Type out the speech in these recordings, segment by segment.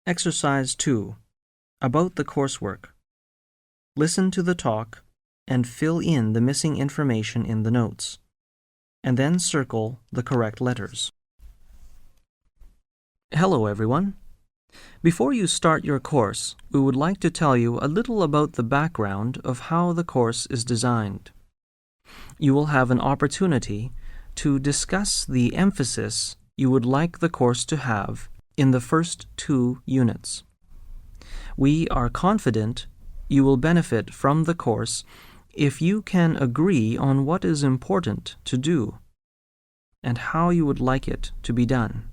Exercise 2. About the coursework. Listen to the talk and fill in the missing information in the notes, and then circle the correct letters. Hello everyone. Before you start your course, we would like to tell you a little about the background of how the course is designed. You will have an opportunity to discuss the emphasis you would like the course to have in the first 2 units. We are confident you will benefit from the course if you can agree on what is important to do and how you would like it to be done.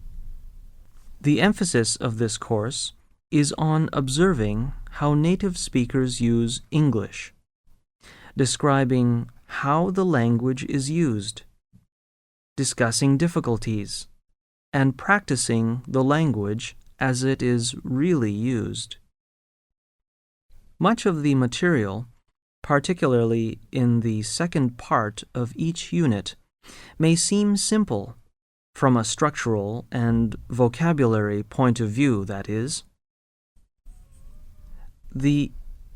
The emphasis of this course is on observing how native speakers use English, describing how the language is used, discussing difficulties, and practicing the language as it is really used. Much of the material, particularly in the second part of each unit, may seem simple from a structural and vocabulary point of view, that is. The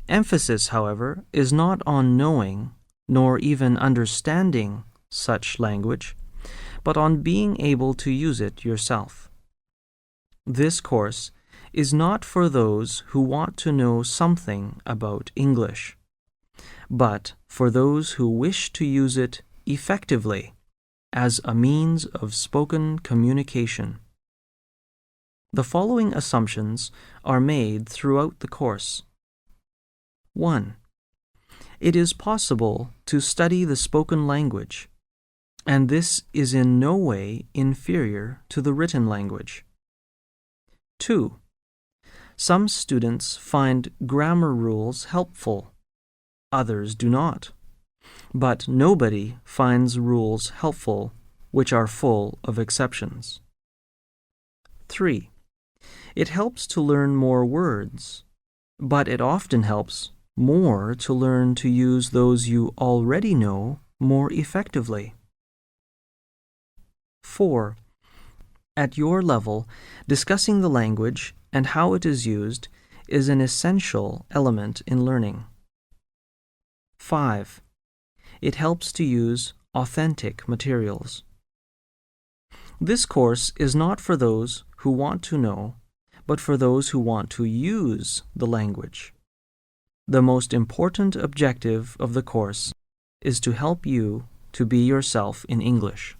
emphasis, however, is not on knowing nor even understanding such language, but on being able to use it yourself. This course is not for those who want to know something about English, but for those who wish to use it effectively as a means of spoken communication. The following assumptions are made throughout the course. 1. It is possible to study the spoken language, and this is in no way inferior to the written language. 2. Some students find grammar rules helpful, others do not, but nobody finds rules helpful which are full of exceptions. 3. It helps to learn more words, but it often helps more to learn to use those you already know more effectively. 4. At your level, discussing the language and how it is used is an essential element in learning. 5. It helps to use authentic materials. This course is not for those who want to know, but for those who want to use the language. The most important objective of the course is to help you to be yourself in English.